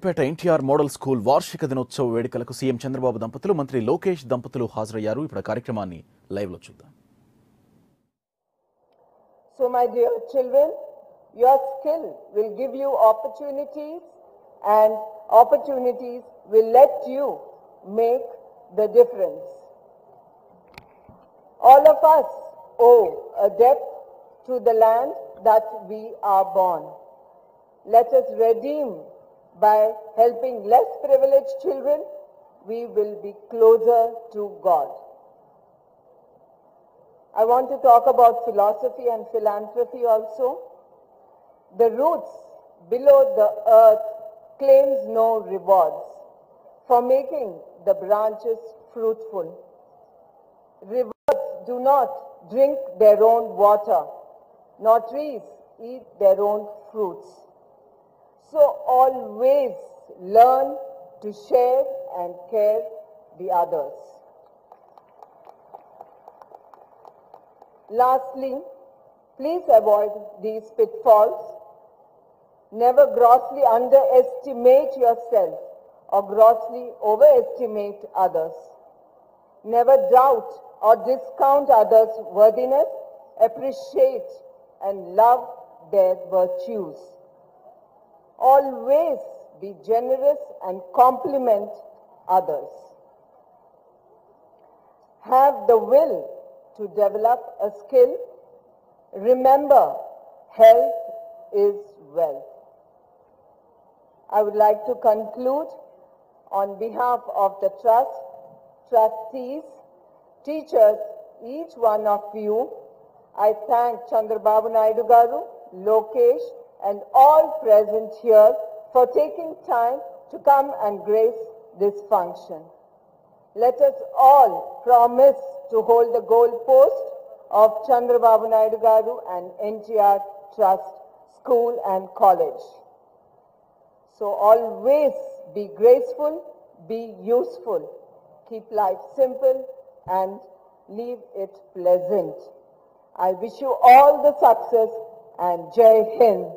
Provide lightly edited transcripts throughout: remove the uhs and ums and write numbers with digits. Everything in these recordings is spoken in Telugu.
పేట ఎన్టీఆర్ మోడల్ స్కూల్ వార్షిక దినోత్సవ వేడుకలకు సీఎం చంద్రబాబు దంపతులు మంత్రి లోకేష్ దంపతులు హాజరయ్యారు. ఇప్పుడు కార్యక్రమాన్ని లైవ్ లో చూద్దాం. So my dear children, your skill will give you opportunities and opportunities will let you make the difference. All of us owe a debt to the land that we are born. Let us redeem by helping less privileged children. We will be closer to God. I want to talk about philosophy and philanthropy also. The roots below the earth claims no rewards for making the branches fruitful. Rivers do not drink their own water, nor trees eat their own fruits. So always learn to share and care the others. Lastly, please avoid these pitfalls. Never grossly underestimate yourself or grossly overestimate others. Never doubt or discount others' worthiness. Appreciate and love their virtues. Always be generous and compliment others. Have the will to develop a skill. Remember, health is wealth. I would like to conclude on behalf of the trust, trustees, teachers, each one of you. I thank Chandrababu Naidu Garu, Lokesh, and all present here for taking time to come and grace this function. Let us all promise to hold the goal post of Chandrababu Naidu Garu and NTR Trust School and College. So always be graceful, be useful, keep life simple and leave it pleasant. I wish you all the success and Jai Hind.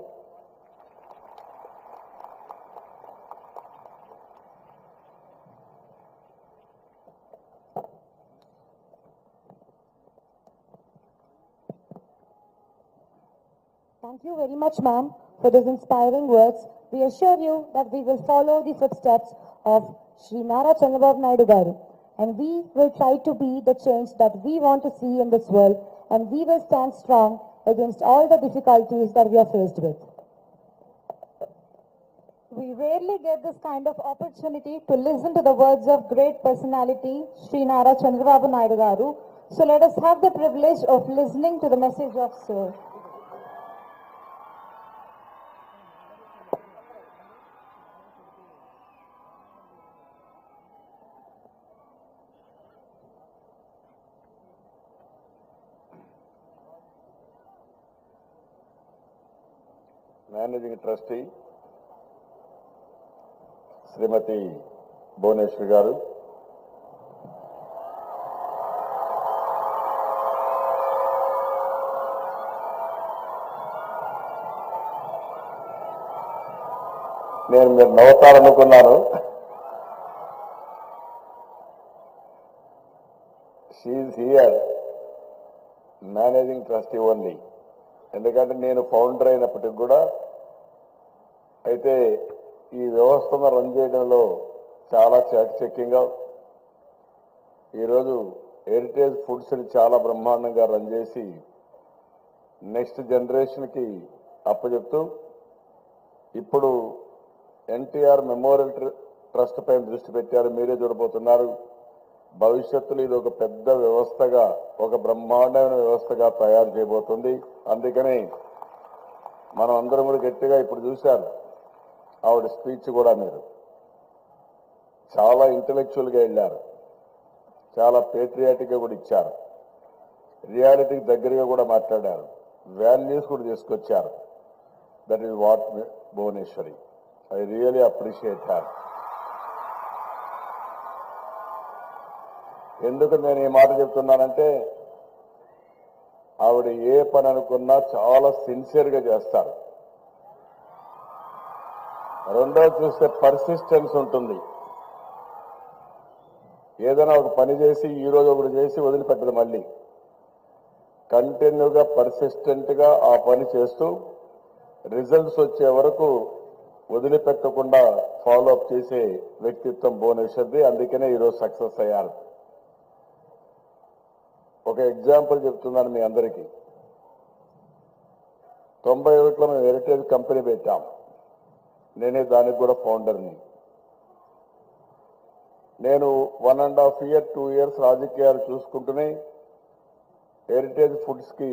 Thank you very much, ma'am, for those inspiring words. We assure you that we will follow the footsteps of Shri Nara Chandrababu Naidu Garu, and we will try to be the change that we want to see in this world, and we will stand strong against all the difficulties that we are faced with. We rarely get this kind of opportunity to listen to the words of great personality, Shri Nara Chandrababu Naidu Garu. So let us have the privilege of listening to the message of Sir. Managing trustee Shrimati Bhuvaneshwari garu, నేను మీరు నవ్వుతారనుకున్నాను. She is here managing trustee only. ఎందుకంటే నేను ఫౌండర్ అయినప్పటికి కూడా అయితే ఈ వ్యవస్థను రన్ చేయడంలో చాలా చాకచక్యంగా ఈరోజు హెరిటేజ్ ఫుడ్స్ని చాలా బ్రహ్మాండంగా రన్ చేసి నెక్స్ట్ జనరేషన్కి అప్పచెప్తూ ఇప్పుడు ఎన్టీఆర్ మెమోరియల్ ట్రస్ట్ పైన దృష్టి పెట్టారు. మీరే చూడబోతున్నారు. భవిష్యత్తులో ఇది ఒక పెద్ద వ్యవస్థగా, ఒక బ్రహ్మాండమైన వ్యవస్థగా తయారు చేయబోతుంది. అందుకని మనం అందరం కూడా గట్టిగా ఇప్పుడు చూశారు ఆవిడ స్పీచ్ కూడా. మీరు చాలా ఇంటలెక్చువల్గా వెళ్ళారు, చాలా పేట్రియాటిక్గా కూడా ఇచ్చారు, రియాలిటీకి దగ్గరగా కూడా మాట్లాడారు, వాల్యూస్ కూడా తీసుకొచ్చారు. That is what Bhuvaneshwari. I really appreciate her. ఎందుకు నేను ఈ మాట చెప్తున్నానంటే ఆవిడ ఏ పని అనుకున్నా చాలా సిన్సియర్గా చేస్తారు. రెండోది చూస్తే పర్సిస్టెన్స్ ఉంటుంది. ఏదైనా ఒక పని చేసి ఈ రోజు ఒకటి చేసి వదిలిపెట్టదు, మళ్ళీ కంటిన్యూగా పర్సిస్టెంట్గా ఆ పని చేస్తూ రిజల్ట్స్ వచ్చే వరకు వదిలిపెట్టకుండా ఫాలో అప్ చేసే వ్యక్తిత్వం భువనేశ్వర్ది. అందుకనే ఈరోజు సక్సెస్ అయ్యారు. ఒక ఎగ్జాంపుల్ చెప్తున్నాను మీ అందరికీ. 91లో మేము హెరిటేజ్ కంపెనీ పెట్టాం. నేనే దానికి కూడా ఫౌండర్ని. నేను 1.5 year 2 years రాజకీయాలు చూసుకుంటూనే హెరిటేజ్ ఫుడ్స్కి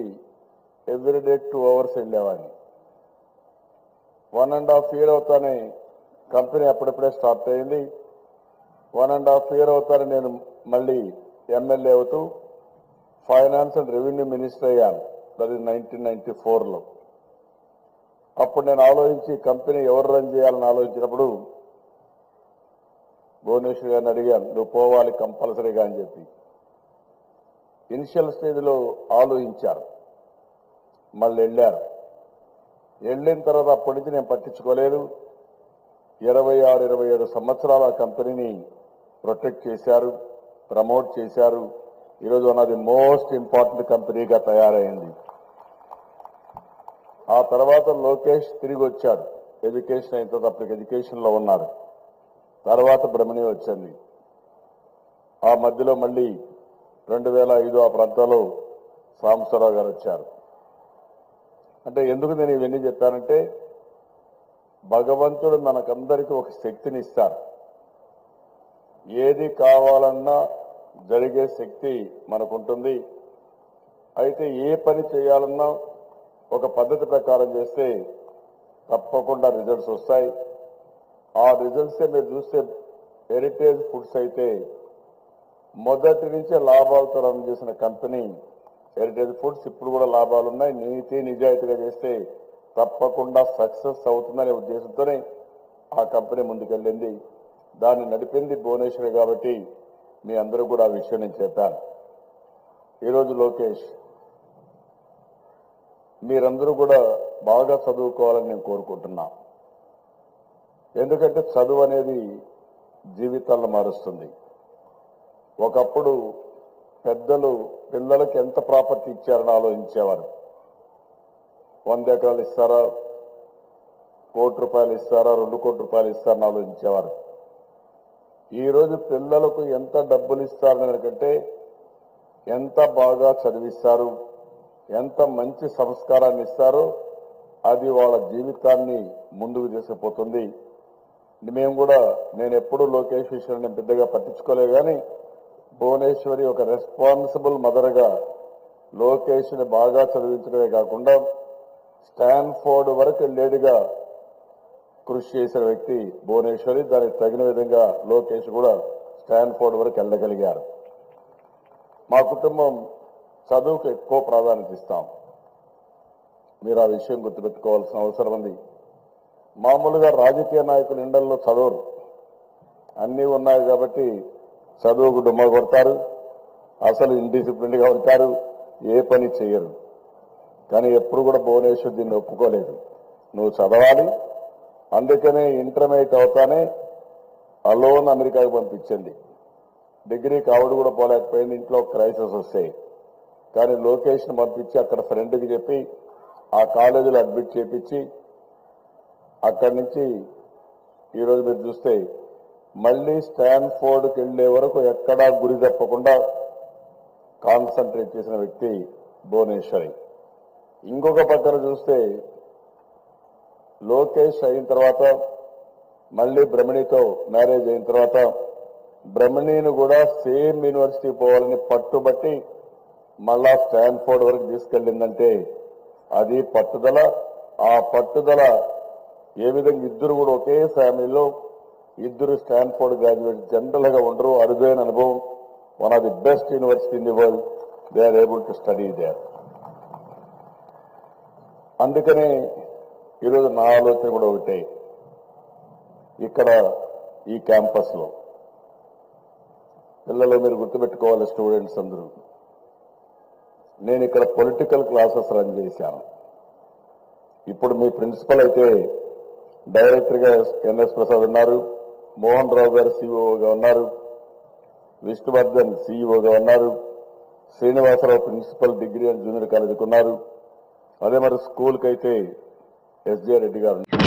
ఎవ్రీడే 2 hours వెళ్ళేవాడిని. 1.5 year అవుతానే కంపెనీ అప్పుడప్పుడే స్టార్ట్ అయింది. 1.5 year అవుతానే నేను మళ్ళీ ఎమ్మెల్యే అవుతూ ఫైనాన్స్ అండ్ రెవెన్యూ మినిస్టర్ అయ్యాను. అది 1994లో. అప్పుడు నేను ఆలోచించి కంపెనీ ఎవరు రన్ చేయాలని ఆలోచించినప్పుడు భువనేశ్వర్ గారిని అడిగాను, నువ్వు పోవాలి కంపల్సరీగా అని చెప్పి. ఇనిషియల్ స్టేజ్లో ఆలోచించారు, మళ్ళీ వెళ్ళారు. వెళ్ళిన తర్వాత అప్పటి నుంచి నేను పట్టించుకోలేదు. 26-27 సంవత్సరాల కంపెనీని ప్రొటెక్ట్ చేశారు, ప్రమోట్ చేశారు. ఈరోజు one of the most important కంపెనీగా తయారైంది. ఆ తర్వాత లోకేష్ తిరిగి వచ్చాడు. ఎడ్యుకేషన్ అయిన తర్వాత అప్పటికి ఎడ్యుకేషన్లో ఉన్నారు. తర్వాత బ్రహ్మణి వచ్చింది. ఆ మధ్యలో మళ్ళీ 2005 ఆ ప్రాంతంలో సాంబశివరావు గారు వచ్చారు. అంటే ఎందుకు నేను ఇవన్నీ చెప్పానంటే, భగవంతుడు మనకందరికీ ఒక శక్తిని ఇస్తారు. ఏది కావాలన్నా జరిగే శక్తి మనకుంటుంది. అయితే ఏ పని చేయాలన్నా ఒక పద్ధతి ప్రకారం చేస్తే తప్పకుండా రిజల్ట్స్ వస్తాయి. ఆ రిజల్ట్సే మీరు చూస్తే హెరిటేజ్ ఫుడ్స్ అయితే మొదటి నుంచే లాభాలతో రన్ చేసిన కంపెనీ హెరిటేజ్ ఫుడ్స్. ఇప్పుడు కూడా లాభాలు ఉన్నాయి. నీతి నిజాయితీగా చేస్తే తప్పకుండా సక్సెస్ అవుతుందనే ఉద్దేశంతోనే ఆ కంపెనీ ముందుకెళ్ళింది. దాన్ని నడిపింది భువనేశ్వరి కాబట్టి మీ అందరూ కూడా ఆ విషయం నేను చెప్పాను. ఈరోజు లోకేష్, మీరందరూ కూడా బాగా చదువుకోవాలని నేను కోరుకుంటున్నా. ఎందుకంటే చదువు అనేది జీవితాలను మారుస్తుంది. ఒకప్పుడు పెద్దలు పిల్లలకి ఎంత ప్రాపర్టీ ఇచ్చారని ఆలోచించేవారు. 100 ఎకరాలు ఇస్తారా, 1 కోటి రూపాయలు ఇస్తారా, 2 కోట్ల రూపాయలు ఇస్తారని ఆలోచించేవారు. ఈరోజు పిల్లలకు ఎంత డబ్బులు ఇస్తారని కంటే ఎంత బాగా చదివిస్తారు, ఎంత మంచి సంస్కారాన్ని ఇస్తారో అది వాళ్ళ జీవితాన్ని ముందుకు తీసుకుపోతుంది. మేము కూడా, నేను ఎప్పుడూ లోకేష్ విషయాన్ని పెద్దగా పట్టించుకోలేదు, కానీ భువనేశ్వరి ఒక రెస్పాన్సిబుల్ మదర్గా లోకేష్ని బాగా చదివించడమే కాకుండా స్టాన్ఫోర్డ్ వరకు వెళ్ళేదిగా కృషి చేసిన వ్యక్తి భువనేశ్వరి. దానికి తగిన విధంగా లోకేష్ కూడా స్టాన్ఫోర్డ్ వరకు వెళ్ళగలిగారు. మా కుటుంబం చదువుకు ఎక్కువ ప్రాధాన్యత ఇస్తాం. మీరు ఆ విషయం గుర్తుపెట్టుకోవాల్సిన అవసరం ఉంది. మామూలుగా రాజకీయ నాయకులు ఇండల్లో చదవరు, అన్నీ ఉన్నాయి కాబట్టి చదువుకు డుమ్మ కొడతారు, అసలు ఇండిసిప్లిన్గా ఉంటారు, ఏ పని చేయరు. కానీ ఎప్పుడు కూడా భువనేశ్వర్ దీన్ని ఒప్పుకోలేదు. నువ్వు చదవాలి, అందుకనే ఇంటర్మీడియట్ అవుతానే అలోన్ అమెరికాకు పంపించింది. డిగ్రీకి ఆవిడ కూడా పోలేకపోయింది, ఇంట్లో క్రైసిస్ వస్తాయి. కానీ లోకేష్ని పంపించి అక్కడ ఫ్రెండ్కి చెప్పి ఆ కాలేజీలో అడ్మిట్ చేయించి అక్కడి నుంచి ఈరోజు మీరు చూస్తే మళ్ళీ స్టాన్ఫోర్డ్కి వెళ్ళే వరకు ఎక్కడా గురి తప్పకుండా కాన్సన్ట్రేట్ చేసిన వ్యక్తి భువనేశ్వరి. ఇంకొక పక్కన చూస్తే లోకేష్ అయిన తర్వాత మళ్ళీ బ్రహ్మణితో మ్యారేజ్ అయిన తర్వాత బ్రహ్మణిని కూడా సేమ్ యూనివర్సిటీ పోవాలని పట్టుబట్టి మళ్ళా స్టాన్ఫోర్డ్ వరకు తీసుకెళ్ళిందంటే అది పట్టుదల. ఆ పట్టుదల ఏ విధంగా ఇద్దరు కూడా ఒకే ఫ్యామిలీలో ఇద్దరు స్టాన్ఫోర్డ్ గ్రాడ్యుయేట్ జనరల్గా ఉండరు, అరుదైన అనుభవం. One of the best university in the world, they are able to study there. అందుకనే ఈరోజు నా ఆలోచన కూడా ఒకటే, ఇక్కడ ఈ క్యాంపస్లో పిల్లలు మీరు గుర్తుపెట్టుకోవాలి, స్టూడెంట్స్ అందరూ, నేను ఇక్కడ పొలిటికల్ క్లాసెస్ రన్ చేశాను. ఇప్పుడు మీ ప్రిన్సిపల్ అయితే డైరెక్టర్గా ఎన్ఎస్ ప్రసాద్ ఉన్నారు, మోహన్ రావు గారు సిఇఓగా ఉన్నారు, విష్ణువర్ధన్ సిఇఓగా ఉన్నారు, Srinivasarao principal degree and junior కాలేజీకి ఉన్నారు. అదే మరి స్కూల్కి అయితే ఎస్జే రెడ్డి గారు